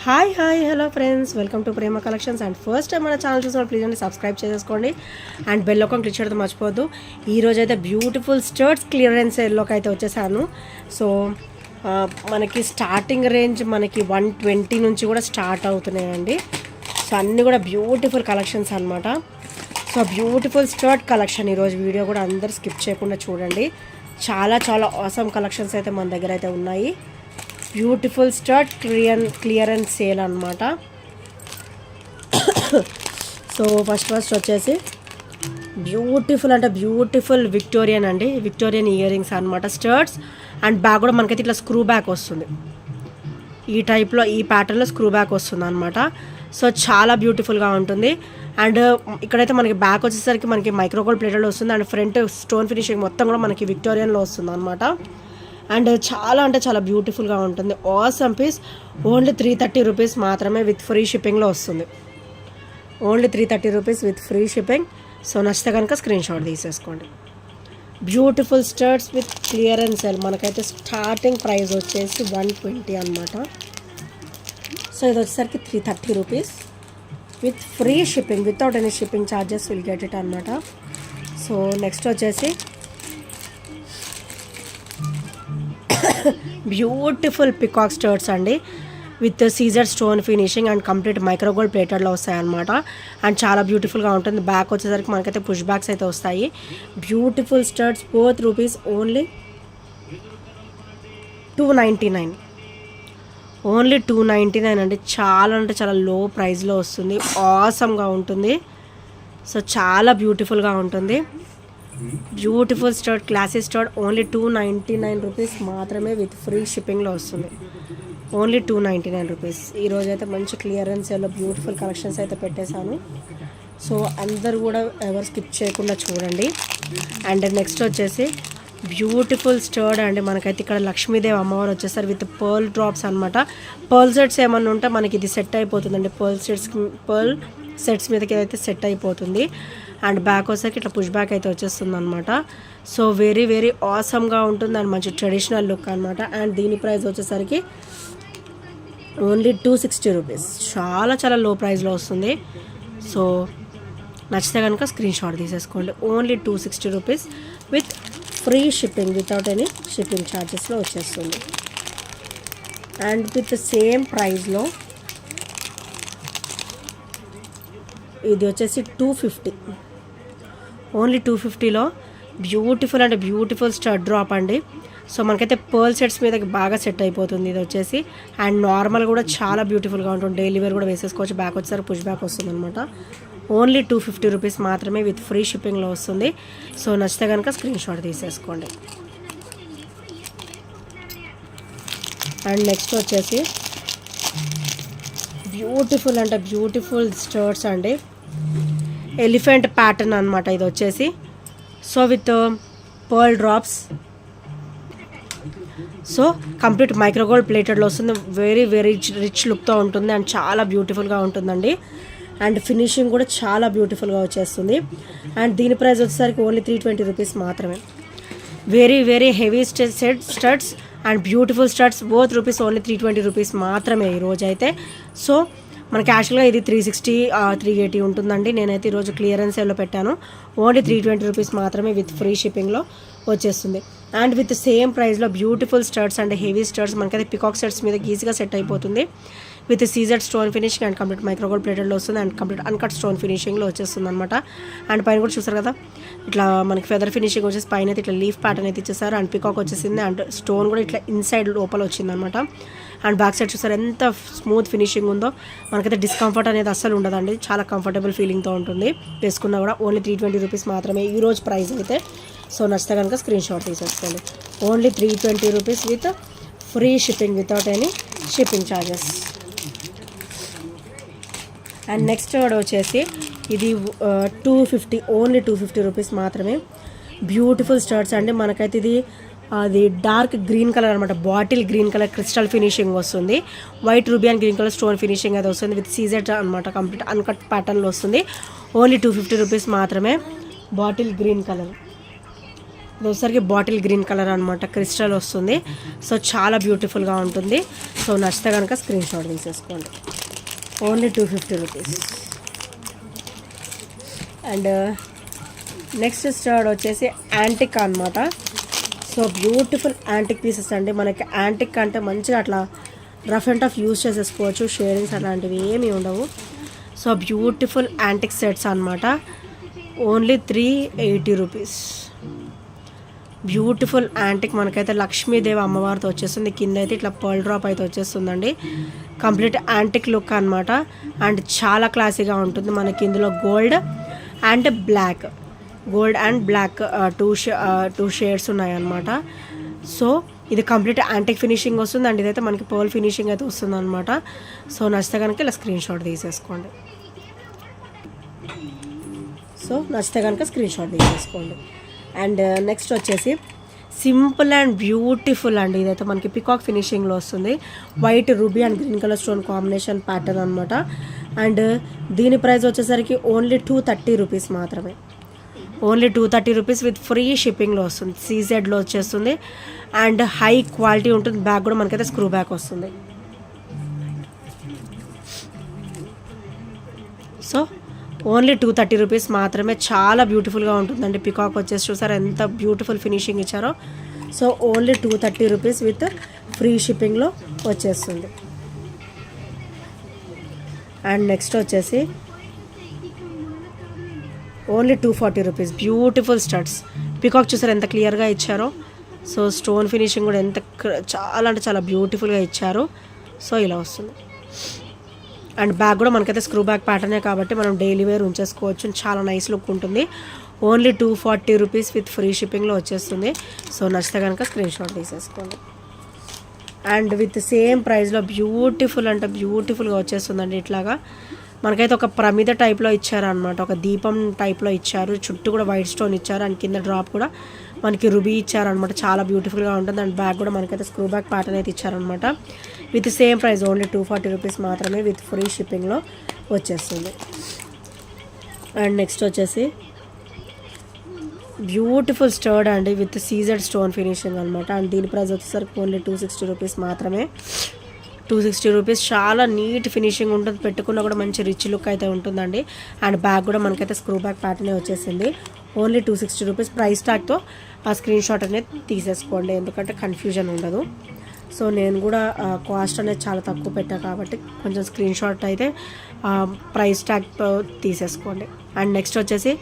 Hi hello friends, welcome to Prema collections. And first time మన channel చూసిన please అండి subscribe చేసుకోండి and bell icon click చేయడం మర్చిపోవద్దు. ఈరోజు అయితే బ్యూటిఫుల్ స్కర్ట్స్ క్లియరెన్స్ సేల్లోకి అయితే వచ్చేసాను. సో మనకి స్టార్టింగ్ రేంజ్ మనకి 120 నుంచి కూడా స్టార్ట్ అవుతున్నాయండి. సో అన్నీ కూడా బ్యూటిఫుల్ కలెక్షన్స్ అనమాట. సో బ్యూటిఫుల్ స్కర్ట్ కలెక్షన్ ఈరోజు వీడియో కూడా అందరు స్కిప్ చేయకుండా చూడండి. చాలా ఆసమ్ కలెక్షన్స్ అయితే మన దగ్గర అయితే ఉన్నాయి. బ్యూటిఫుల్ స్కర్ట్ క్లియరెన్స్ సేల్ అనమాట. సో ఫస్ట్ వచ్చేసి బ్యూటిఫుల్ అంటే బ్యూటిఫుల్ విక్టోరియన్ అండి, విక్టోరియన్ ఇయర్ రింగ్స్ అనమాట. స్కర్ట్స్ అండ్ బ్యాగ్ కూడా మనకైతే ఇట్లా స్క్రూ బ్యాక్ వస్తుంది. ఈ టైప్లో ఈ ప్యాటర్న్లో స్క్రూ బ్యాక్ వస్తుంది అనమాట. సో చాలా బ్యూటిఫుల్గా ఉంటుంది. అండ్ ఇక్కడైతే మనకి బ్యాక్ వచ్చేసరికి మనకి మైక్రోగోల్డ్ ప్లేటెడ్ వస్తుంది. అండ్ ఫ్రంట్ స్టోన్ ఫినిషింగ్ మొత్తం కూడా మనకి విక్టోరియన్లో వస్తుంది అనమాట. అండ్ చాలా అంటే చాలా బ్యూటిఫుల్గా ఉంటుంది. Awesome piece. ఓన్లీ 330 రూపీస్ మాత్రమే విత్ ఫ్రీ షిప్పింగ్లో వస్తుంది. Only 330 rupees with free shipping. So నచ్చితే కనుక స్క్రీన్ షాట్ తీసేసుకోండి. Beautiful skirts with clearance sale. మనకైతే స్టార్టింగ్ ప్రైస్ వచ్చేసి 120 అనమాట. సో ఇది వచ్చేసరికి 330 rupees with free shipping, without any shipping charges will get it అనమాట. సో నెక్స్ట్ వచ్చేసి బ్యూటిఫుల్ పికాక్ స్కర్ట్స్ అండి with Caesar stone finishing and complete micro gold ప్లేటెడ్లో వస్తాయన్నమాట. అండ్ చాలా బ్యూటిఫుల్గా ఉంటుంది. బ్యాక్ వచ్చేసరికి మనకైతే పుష్ బ్యాక్స్ అయితే వస్తాయి. Beautiful skirts both rupees only 299. Only 299 అండి. చాలా అంటే చాలా లో ప్రైస్లో వస్తుంది. ఆసమ్గా ఉంటుంది. సో చాలా బ్యూటిఫుల్గా ఉంటుంది. Beautiful skirt, classy skirt only 299 rupees మాత్రమే విత్ ఫ్రీ షిప్పింగ్లో వస్తుంది. Only 299 rupees. ఈరోజు అయితే మంచి క్లియరెన్స్ సేల్లో బ్యూటిఫుల్ కలెక్షన్స్ అయితే పెట్టేశాను. సో అందరు కూడా ఎవరు స్కిప్ చేయకుండా చూడండి. అండ్ నెక్స్ట్ వచ్చేసి బ్యూటిఫుల్ స్కర్ట్ అండి. మనకైతే ఇక్కడ లక్ష్మీదేవి అమ్మవారు వచ్చేసారు విత్ పర్ల్ డ్రాప్స్ అనమాట. పర్ల్ సెట్స్ ఏమన్నా ఉంటే మనకి ఇది సెట్ అయిపోతుందండి. పర్ల్ సెట్స్ మీదకి అయితే సెట్ అయిపోతుంది. అండ్ బ్యాక్ వచ్చేసరికి ఇట్లా పుష్ బ్యాక్ అయితే వచ్చేస్తుంది అనమాట. సో వెరీ ఆసమ్గా ఉంటుంది అండ్ మంచి ట్రెడిషనల్ లుక్ అనమాట. అండ్ దీని ప్రైస్ వచ్చేసరికి ఓన్లీ 260 రూపీస్. చాలా లో ప్రైస్లో వస్తుంది. సో నచ్చితే కనుక స్క్రీన్ షాట్ తీసేసుకోండి. Only 260 rupees with free shipping, without any shipping ఛార్జెస్లో వచ్చేస్తుంది. అండ్ విత్ సేమ్ ప్రైస్లో ఇది వచ్చేసి 250. ఓన్లీ 250లో బ్యూటిఫుల్ అంటే బ్యూటిఫుల్ స్టడ్ డ్రాప్ అండి. సో మనకైతే పర్ల్ సెట్స్ మీదకి బాగా సెట్ అయిపోతుంది ఇది వచ్చేసి. అండ్ నార్మల్ కూడా చాలా బ్యూటిఫుల్గా ఉంటుంది. డైలీ వేర్ కూడా వేసేసుకోవచ్చు. బ్యాక్ వచ్చేసరికి పుష్ బ్యాక్ వస్తుంది అనమాట. ఓన్లీ 250 రూపీస్ మాత్రమే విత్ ఫ్రీ షిప్పింగ్లో వస్తుంది. సో నచ్చితే కనుక స్క్రీన్ షాట్ తీసేసుకోండి. అండ్ నెక్స్ట్ వచ్చేసి బ్యూటిఫుల్ అంటే బ్యూటిఫుల్ స్కర్ట్స్ అండి. ఎలిఫెంట్ ప్యాటర్న్ అనమాట ఇది వచ్చేసి. So with pearl drops. So complete micro gold ప్లేటెడ్లో వస్తుంది. వెరీ రిచ్ లుక్తో ఉంటుంది అండ్ చాలా బ్యూటిఫుల్గా ఉంటుందండి. అండ్ ఫినిషింగ్ కూడా చాలా బ్యూటిఫుల్గా వచ్చేస్తుంది. అండ్ దీని ప్రైస్ వచ్చేసరికి ఓన్లీ 320 రూపీస్ మాత్రమే. Very heavy studs and beautiful skirts both rupees only 320 rupees మాత్రమే ఈరోజు అయితే. సో మనకి యాక్చువల్గా ఇది 360 380 ఉంటుందండి. నేనైతే ఈరోజు క్లియరెన్స్ సేల్లో పెట్టాను. ఓన్లీ 320 రూపీస్ మాత్రమే విత్ ఫ్రీ షిప్పింగ్లో వచ్చేస్తుంది. అండ్ విత్ సేమ్ ప్రైస్లో beautiful skirts and heavy skirts మనకైతే పికాక్ సెట్స్ మీద ఈజీగా సెట్ అయిపోతుంది. With Caesar stone finishing and complete micro gold ప్లేటెడ్లో వస్తుంది. అండ్ కంప్లీట్ అన్కట్ స్టోన్ ఫినిషింగ్లో వచ్చేస్తుంది అనమాట. అండ్ పైన కూడా చూసారు కదా, ఇట్లా మనకి ఫెదర్ ఫినిషింగ్ వచ్చేసి పైన అయితే ఇట్లా లీఫ్ ప్యాటర్న్ అయితే ఇచ్చేసారు. అండ్ పికాక్ వచ్చేసింది. అండ్ స్టోన్ కూడా ఇట్లా ఇన్సైడ్ లోపల వచ్చింది అనమాట. అండ్ బ్యాక్ సైడ్ చూసారు ఎంత స్మూత్ ఫినిషింగ్ ఉందో. మనకైతే డిస్కంఫర్ట్ అనేది అస్సలు ఉండదండి. చాలా కంఫర్టబుల్ ఫీలింగ్తో ఉంటుంది. వేసుకున్నా కూడా ఓన్లీ 320 రూపీస్ మాత్రమే ఈరోజు ప్రైస్ అయితే. సో నచ్చితే కనుక స్క్రీన్ షాట్ తీసేసుకోండి. Only 320 rupees with free shipping, without any shipping charges. And next వచ్చేసి ఇది 250. ఓన్లీ 250 రూపీస్ మాత్రమే. బ్యూటిఫుల్ స్కర్ట్స్ అండి. మనకైతే ఇది అది డార్క్ గ్రీన్ కలర్ అనమాట. Bottle green colour crystal finishing వస్తుంది. White ruby and green colour stone finishing అయితే వస్తుంది విత్ సీజెట్ అనమాట. కంప్లీట్ అన్కట్ ప్యాటర్న్లో వస్తుంది. ఓన్లీ 250 రూపీస్ మాత్రమే. బాటిల్ గ్రీన్ కలర్ ఇది వచ్చేసరికి బాటిల్ గ్రీన్ కలర్ అనమాట. క్రిస్టల్ వస్తుంది. సో చాలా బ్యూటిఫుల్గా ఉంటుంది. సో నచ్చితే కనుక స్క్రీన్ షాట్ తీసేసుకోండి. Only 250 rupees. అండ్ నెక్స్ట్ స్టర్డ్ వచ్చేసి యాంటిక్ అనమాట. సో బ్యూటిఫుల్ యాంటిక్ పీసెస్ అండి. మనకి యాంటిక్ అంటే మంచిగా అట్లా రఫ్ అండ్ టఫ్ యూజ్ చేసేసుకోవచ్చు. షేడింగ్స్ అలాంటివి ఏమీ ఉండవు. సో బ్యూటిఫుల్ యాంటిక్ సెట్స్ అనమాట. Only 380 rupees. బ్యూటిఫుల్ యాంటిక్ మనకైతే లక్ష్మీదేవి అమ్మవారితో వచ్చేస్తుంది. కింద అయితే ఇట్లా పర్ల్ డ్రాప్ అయితే వచ్చేస్తుందండి. కంప్లీట్ యాంటిక్ లుక్ అనమాట. అండ్ చాలా క్లాసీగా ఉంటుంది. మనకి ఇందులో gold and black two shades ఉన్నాయన్నమాట. సో ఇది కంప్లీట్ యాంటిక్ ఫినిషింగ్ వస్తుంది. అండ్ ఇదైతే మనకి పర్ల్ ఫినిషింగ్ అయితే వస్తుంది అనమాట. సో నచ్చితే కనుక ఇలా స్క్రీన్ షాట్ తీసేసుకోండి. సో నచ్చితే కనుక స్క్రీన్ షాట్ తీసేసుకోండి. అండ్ నెక్స్ట్ వచ్చేసి సింపుల్ అండ్ బ్యూటిఫుల్ అండి. ఇదైతే మనకి పికాక్ ఫినిషింగ్లో వస్తుంది. White ruby and green colour stone combination pattern అనమాట. అండ్ దీని ప్రైస్ వచ్చేసరికి ఓన్లీ 230 రూపీస్ మాత్రమే. ఓన్లీ 230 రూపీస్ విత్ ఫ్రీ షిప్పింగ్లో వస్తుంది. CZలో వచ్చేస్తుంది. అండ్ హై క్వాలిటీ ఉంటుంది. బ్యాగ్ కూడా మనకైతే స్క్రూ బ్యాగ్ వస్తుంది. సో ఓన్లీ 230 రూపీస్ మాత్రమే. చాలా బ్యూటిఫుల్గా ఉంటుందండి. పికాక్ వచ్చేసి చూసారు ఎంత బ్యూటిఫుల్ ఫినిషింగ్ ఇచ్చారో. So only 230 rupees with free షిప్పింగ్లో వచ్చేస్తుంది. అండ్ నెక్స్ట్ వచ్చేసి only 240 rupees. Beautiful studs. Peacock చూసారు ఎంత క్లియర్గా ఇచ్చారో. సో స్టోన్ ఫినిషింగ్ కూడా ఎంత చాలా అంటే చాలా బ్యూటిఫుల్గా ఇచ్చారు. సో ఇలా వస్తుంది. అండ్ బ్యాగ్ కూడా మనకైతే స్క్రూ బ్యాగ్ ప్యాటర్నే కాబట్టి మనం డైలీ వేర్ ఉంచేసుకోవచ్చు. చాలా నైస్ లుక్ ఉంటుంది. ఓన్లీ 240 రూపీస్ విత్ ఫ్రీ షిప్పింగ్లో వచ్చేస్తుంది. సో నచ్చితే కనుక స్క్రీన్ షాట్ తీసేసుకోండి. అండ్ విత్ సేమ్ ప్రైస్లో బ్యూటిఫుల్ అంటే బ్యూటిఫుల్గా వచ్చేస్తుందండి. ఇట్లాగా మనకైతే ఒక ప్రమిద టైప్లో ఇచ్చారనమాట. ఒక దీపం టైప్లో ఇచ్చారు. చుట్టూ కూడా వైట్ స్టోన్ ఇచ్చారు. అండ్ కింద డ్రాప్ కూడా మనకి రుబీ ఇచ్చారనమాట. చాలా బ్యూటిఫుల్గా ఉంటుంది. అండ్ బ్యాగ్ కూడా మనకైతే స్క్రూ బ్యాగ్ ప్యాటర్న్ అయితే ఇచ్చారనమాట. With same price only 240 rupees మాత్రమే విత్ ఫ్రీ షిప్పింగ్లో వచ్చేస్తుంది. అండ్ నెక్స్ట్ వచ్చేసి బ్యూటిఫుల్ స్టర్డ్ అండి విత్ CZ స్టోన్ ఫినిషింగ్ అనమాట. అండ్ దీని ప్రైస్ వచ్చేసరికి ఓన్లీ 260 రూపీస్ మాత్రమే. 260 రూపీస్. చాలా నీట్ ఫినిషింగ్ ఉంటుంది. పెట్టుకున్న కూడా మంచి రిచ్ లుక్ అయితే ఉంటుందండి. అండ్ బ్యాగ్ కూడా మనకైతే స్క్రూ బ్యాగ్ ప్యాటర్నే వచ్చేసింది. Only 260 rupees. ప్రైస్ ట్యాగ్తో ఆ స్క్రీన్ షాట్ అనేది తీసేసుకోండి. ఎందుకంటే కన్ఫ్యూజన్ ఉండదు. సో నేను కూడా కాస్ట్ అనేది చాలా తక్కువ పెట్టా కాబట్టి కొంచెం స్క్రీన్ షాట్ అయితే ప్రైస్ ట్యాగ్ తీసేసుకోండి. అండ్ నెక్స్ట్ వచ్చేసి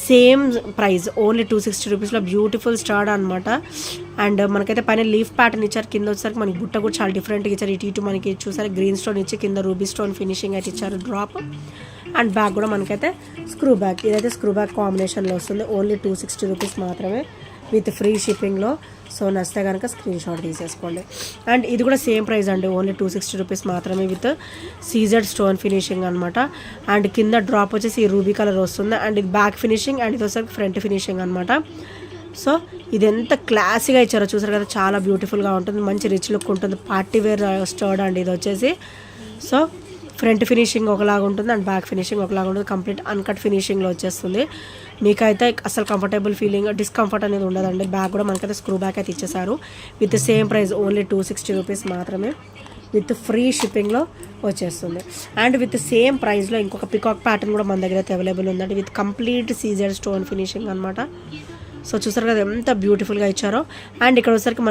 సేమ్ ప్రైస్ ఓన్లీ 260 రూపీస్లో బ్యూటిఫుల్ స్టర్డ్ అనమాట. అండ్ మనకైతే పైన లీఫ్ ప్యాటర్న్ ఇచ్చారు. కింద వచ్చేసరికి మనకి బుట్ట కూడా చాలా డిఫరెంట్గా ఇచ్చారు. ఇటు మనకి చూసారు గ్రీన్ స్టోన్ ఇచ్చి కింద రూబీ స్టోన్ ఫినిషింగ్ అయితే ఇచ్చారు డ్రాప్. అండ్ బ్యాగ్ కూడా మనకైతే స్క్రూ బ్యాగ్. ఇదైతే స్క్రూ బ్యాగ్ కాంబినేషన్లో వస్తుంది. ఓన్లీ 260 రూపీస్ మాత్రమే విత్ ఫ్రీ షిప్పింగ్లో. సో నచ్చితే కనుక స్క్రీన్ షాట్ తీసేసుకోండి. అండ్ ఇది కూడా సేమ్ ప్రైస్ అండి. ఓన్లీ 260 రూపీస్ మాత్రమే విత్ CZ స్టోన్ ఫినిషింగ్ అనమాట. అండ్ కింద డ్రాప్ వచ్చేసి రూబీ కలర్ వస్తుంది. అండ్ ఇది బ్యాక్ ఫినిషింగ్ అండ్ ఇది వచ్చేసరికి ఫ్రంట్ ఫినిషింగ్ అనమాట. సో ఇది ఎంత క్లాసీగా ఇచ్చారో చూసారు కదా. చాలా బ్యూటిఫుల్గా ఉంటుంది. మంచి రిచ్ లుక్ ఉంటుంది. పార్టీ వేర్ స్టర్డ్ అండి ఇది వచ్చేసి. సో ఫ్రంట్ ఫినిషింగ్ ఒకలాగా ఉంటుంది అండ్ బ్యాక్ ఫినిషింగ్ ఒకలాగా ఉంటుంది. కంప్లీట్ అన్కట్ ఫినిషింగ్లో వచ్చేస్తుంది. మీకైతే అసలు కంఫర్టబుల్ ఫీలింగ్ డిస్కంఫర్ట్ అనేది ఉండదండి. బ్యాగ్ కూడా మనకైతే స్క్రూ బ్యాగ్ అయితే ఇచ్చేసారు. With same price only 260 rupees మాత్రమే విత్ ఫ్రీ షిప్పింగ్లో వచ్చేస్తుంది. అండ్ విత్ సేమ్ ప్రైస్లో ఇంకొక పికాక్ ప్యాటర్న్ కూడా మన దగ్గర అయితే అవైలబుల్ ఉందండి. With complete CZ stone finishing అనమాట. సో చూసారు కదా ఎంత బ్యూటిఫుల్గా ఇచ్చారో. అండ్ ఇక్కడ వచ్చేసరికి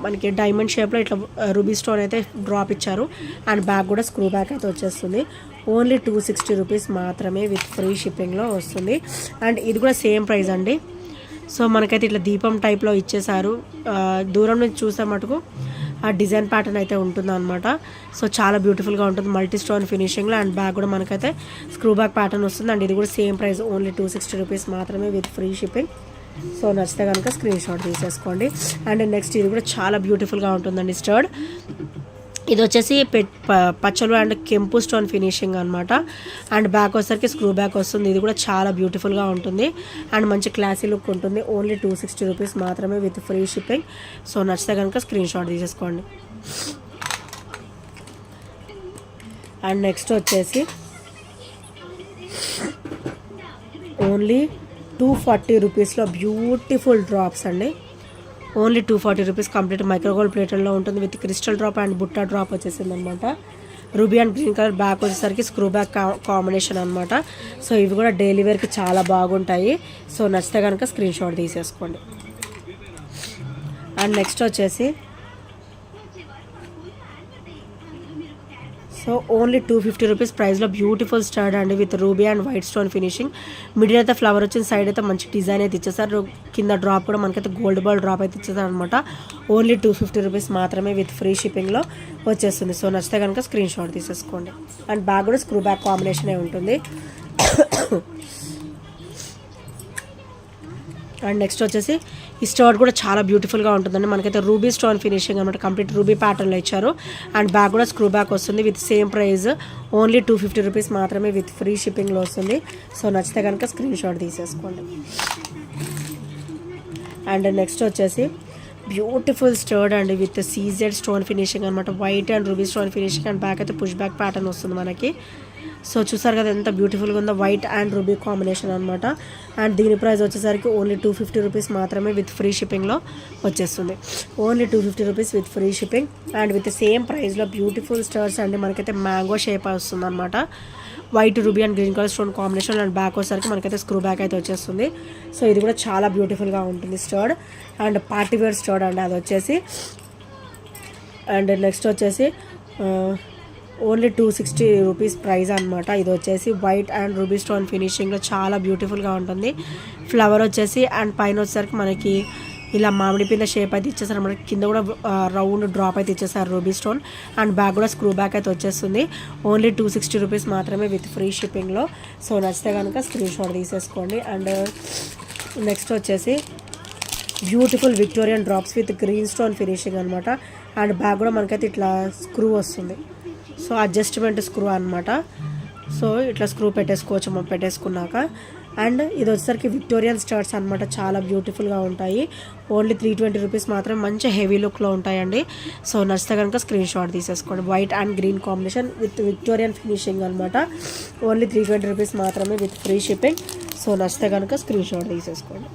మనకి డైమండ్ షేప్లో ఇట్లా రూబీ స్టోన్ అయితే డ్రాప్ ఇచ్చారు. అండ్ బ్యాగ్ కూడా స్క్రూ బ్యాగ్ అయితే వచ్చేస్తుంది. ఓన్లీ 260 రూపీస్ మాత్రమే విత్ ఫ్రీ షిప్పింగ్లో వస్తుంది. అండ్ ఇది కూడా సేమ్ ప్రైస్ అండి. సో మనకైతే ఇట్లా దీపం టైప్లో ఇచ్చేసారు. దూరం నుంచి చూసే మటుకు ఆ డిజైన్ ప్యాటర్న్ అయితే ఉంటుంది అనమాట. సో చాలా బ్యూటిఫుల్గా ఉంటుంది మల్టీ స్టోన్ ఫినిషింగ్లో. అండ్ బ్యాగ్ కూడా మనకైతే స్క్రూ బ్యాగ్ ప్యాటర్న్ వస్తుంది. అండ్ ఇది కూడా సేమ్ ప్రైస్ ఓన్లీ 260 రూపీస్ మాత్రమే విత్ ఫ్రీ షిప్పింగ్. సో నచ్చితే కనుక స్క్రీన్ షాట్ తీసేసుకోండి. అండ్ నెక్స్ట్ ఇది కూడా చాలా బ్యూటిఫుల్గా ఉంటుందండి స్టర్డ్. ఇది వచ్చేసి పచ్చలు అండ్ కెంపు స్టోన్ ఫినిషింగ్ అనమాట. అండ్ బ్యాక్ వచ్చేసరికి స్క్రూ బ్యాక్ వస్తుంది. ఇది కూడా చాలా బ్యూటిఫుల్గా ఉంటుంది అండ్ మంచి క్లాసీ లుక్ ఉంటుంది. ఓన్లీ 260 రూపీస్ మాత్రమే విత్ ఫ్రీ షిప్పింగ్. సో నచ్చితే కనుక స్క్రీన్ షాట్ తీసేసుకోండి. అండ్ నెక్స్ట్ వచ్చేసి ఓన్లీ 240 రూపీస్లో బ్యూటిఫుల్ డ్రాప్స్ అండి. Only 240 rupees. కంప్లీట్ మైక్రోగోల్డ్ ప్లేటర్లో ఉంటుంది విత్ క్రిస్టల్ డ్రాప్ అండ్ బుట్టా డ్రాప్ వచ్చేసింది అనమాట. Ruby and green colour back వచ్చేసరికి స్క్రూ బ్యాక్ కాంబినేషన్ అనమాట. సో ఇవి కూడా డైలీ వేర్కి చాలా బాగుంటాయి. సో నచ్చితే కనుక స్క్రీన్ షాట్ తీసేసుకోండి. అండ్ నెక్స్ట్ వచ్చేసి సో ఓన్లీ 250 రూపీస్ ప్రైస్లో బ్యూటిఫుల్ స్టడ్ అండి with ruby and white stone finishing. Middle అయితే ఫ్లవర్ వచ్చింది, సైడ్ అయితే మంచి డిజైన్ అయితే ఇచ్చేసారు. కింద డ్రాప్ కూడా మనకైతే గోల్డ్ బాల్ డ్రాప్ అయితే ఇచ్చేసారు అనమాట. ఓన్లీ 250 రూపీస్ మాత్రమే విత్ ఫ్రీ షిప్పింగ్లో వచ్చేస్తుంది. సో నచ్చితే కనుక స్క్రీన్ షాట్ తీసేసుకోండి. అండ్ బ్యాగ్ కూడా స్క్రూ బ్యాక్ కాంబినేషనే ఉంటుంది. అండ్ నెక్స్ట్ వచ్చేసి ఈ స్టర్ట్ కూడా చాలా బ్యూటిఫుల్గా ఉంటుందండి. మనకైతే రూబీ స్టోన్ ఫినిషింగ్ అనమాట, కంప్లీట్ రూబీ ప్యాటర్న్లో ఇచ్చారు. అండ్ బ్యాగ్ కూడా స్క్రూ బ్యాక్ వస్తుంది with same price only 250 rupees మాత్రమే విత్ ఫ్రీ షిప్పింగ్లో వస్తుంది. సో నచ్చితే కనుక స్క్రీన్ షాట్ తీసేసుకోండి. అండ్ నెక్స్ట్ వచ్చేసి బ్యూటిఫుల్ స్టర్డ్ అండి విత్ సీజెడ్ స్టోన్ ఫినిషింగ్ అనమాట, white and ruby stone finishing. And back అయితే పుష్ బ్యాక్ ప్యాటర్న్ వస్తుంది మనకి. సో చూసారు కదా ఎంత బ్యూటిఫుల్గా ఉందో, వైట్ అండ్ రూబీ కాంబినేషన్ అనమాట. అండ్ దీని ప్రైస్ వచ్చేసరికి ఓన్లీ 250 రూపీస్ మాత్రమే విత్ ఫ్రీ షిప్పింగ్లో వచ్చేస్తుంది. Only 250 rupees with free shipping. And with same ప్రైస్లో బ్యూటిఫుల్ స్టర్స్ అండి, మనకైతే మ్యాంగో షేప్ వస్తుంది అనమాట. White ruby and green colour stone combination. And back వచ్చేసరికి మనకైతే స్క్రూ బ్యాక్ అయితే వచ్చేస్తుంది. సో ఇది కూడా చాలా బ్యూటిఫుల్గా ఉంటుంది స్టర్డ్. అండ్ పార్టీ వేర్ స్టర్డ్ అండి అది వచ్చేసి. అండ్ నెక్స్ట్ వచ్చేసి ఓన్లీ 260 రూపీస్ ప్రైస్ అనమాట. ఇది వచ్చేసి వైట్ అండ్ రూబీ స్టోన్ ఫినిషింగ్లో చాలా బ్యూటిఫుల్గా ఉంటుంది. ఫ్లవర్ వచ్చేసి అండ్ పైన వచ్చేసరికి మనకి ఇలా మామిడి పింద షేప్ అయితే ఇచ్చేసారు. మనకి కింద కూడా రౌండ్ డ్రాప్ అయితే ఇచ్చేసారు రూబీ స్టోన్. అండ్ బ్యాగ్ కూడా స్క్రూ బ్యాక్ అయితే వచ్చేస్తుంది. ఓన్లీ 260 రూపీస్ మాత్రమే విత్ ఫ్రీ షిప్పింగ్లో. సో నచ్చితే కనుక స్క్రీన్ షాట్ తీసేసుకోండి. అండ్ నెక్స్ట్ వచ్చేసి beautiful Victorian drops with green stone finishing అనమాట. అండ్ బ్యాగ్ కూడా మనకైతే ఇట్లా స్క్రూ వస్తుంది. సో అడ్జస్ట్మెంట్ స్క్రూ అనమాట. సో ఇట్లా స్క్రూ పెట్టేసుకోవచ్చు మనం పెట్టేసుకున్నాక. అండ్ ఇది వచ్చేసరికి విక్టోరియన్ స్టర్ట్స్ అనమాట, చాలా బ్యూటిఫుల్గా ఉంటాయి. ఓన్లీ 320 రూపీస్ మాత్రం మంచి హెవీ లుక్లో ఉంటాయండి. సో నచ్చితే కనుక స్క్రీన్ షాట్ తీసేసుకోండి. White and green combination with Victorian finishing అనమాట. ఓన్లీ 320 రూపీస్ మాత్రమే విత్ ఫ్రీ షిప్పింగ్. సో నచ్చితే కనుక స్క్రీన్ షాట్ తీసేసుకోండి.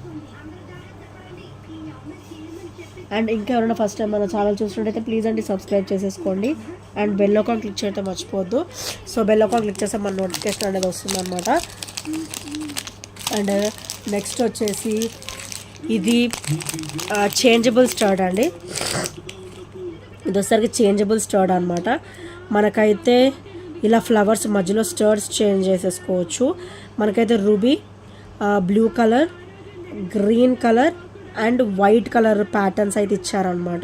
అండ్ ఇంకా ఎవరైనా ఫస్ట్ టైం మన ఛానల్ చూసినట్టయితే ప్లీజ్ అండి సబ్స్క్రైబ్ చేసేసుకోండి. అండ్ బెల్ ఐకాన్ క్లిక్ చేయడం మర్చిపోవద్దు. సో బెల్ ఐకాన్ క్లిక్ చేస్తే మన నోటిఫికేషన్ అనేది వస్తుంది అనమాట. అండ్ నెక్స్ట్ వచ్చేసి ఇది చేంజబుల్ స్టర్డ్ అండి. ఇది వచ్చేసరికి చేంజబుల్ స్టర్డ్ అనమాట. మనకైతే ఇలా ఫ్లవర్స్ మధ్యలో స్టర్డ్స్ చేంజ్ చేసేసుకోవచ్చు. మనకైతే ruby, blue colour, green colour and white colour patterns అయితే ఇచ్చారనమాట.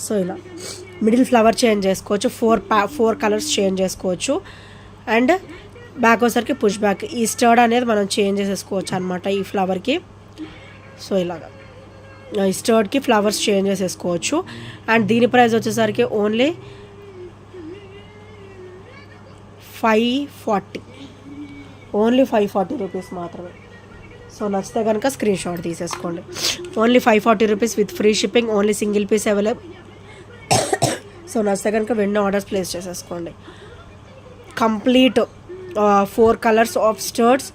సో ఇలా మిడిల్ ఫ్లవర్ చేంజ్ చేసుకోవచ్చు, 4 కలర్స్ చేంజ్ చేసుకోవచ్చు. అండ్ బ్యాక్ వచ్చేసరికి పుష్ బ్యాక్, ఈ స్టర్డ్ అనేది మనం చేంజ్ చేసేసుకోవచ్చు అనమాట ఈ ఫ్లవర్కి. సో ఇలాగా ఈ స్టర్డ్కి ఫ్లవర్స్ చేంజ్ చేసేసుకోవచ్చు. అండ్ దీని ప్రైస్ వచ్చేసరికి ఓన్లీ 540, ఓన్లీ 540 రూపీస్ మాత్రమే. సో నచ్చితే కనుక స్క్రీన్ షాట్ తీసేసుకోండి. Only 540 rupees with free shipping. Only single piece available. So నచ్చితే కనుక వెంటనే ఆర్డర్స్ ప్లేస్ చేసేసుకోండి. Complete 4 colours of studs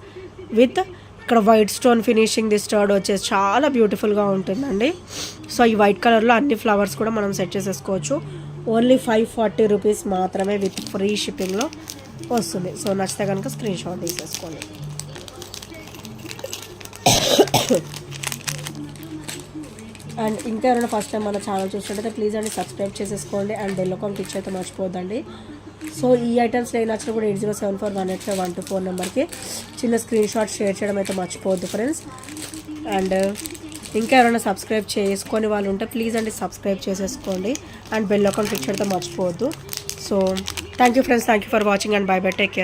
with ఇక్కడ white stone finishing. The stud వచ్చేసి చాలా బ్యూటిఫుల్గా ఉంటుందండి. సో ఈ వైట్ కలర్లో అన్ని ఫ్లవర్స్ కూడా మనం సెట్ చేసేసుకోవచ్చు. ఓన్లీ 540 రూపీస్ మాత్రమే విత్ ఫ్రీ షిప్పింగ్లో వస్తుంది. సో నచ్చితే కనుక స్క్రీన్ షాట్ తీసేసుకోండి. అండ్ ఇంకా ఎవరైనా ఫస్ట్ టైం మన ఛానల్ చూసినట్టయితే ప్లీజ్ అండి సబ్స్క్రైబ్ చేసేసుకోండి. అండ్ బెల్ ఐకాన్ క్లిక్ అయితే మర్చిపోద్దండి. సో ఈ ఐటమ్స్లో ఏ నచ్చినా కూడా 8074185124 నెంబర్కి చిన్న స్క్రీన్ షాట్ షేర్ చేయడం అయితే మర్చిపోవద్దు ఫ్రెండ్స్. అండ్ ఇంకా ఎవరైనా సబ్స్క్రైబ్ చేసుకొని వాళ్ళు ఉంటే ప్లీజ్ అండి సబ్స్క్రైబ్ చేసేసుకోండి. అండ్ బెల్ ఐకాన్ క్లిక్ చేయడం మర్చిపోవద్దు. So thank you friends, thank you for watching and by by, take care.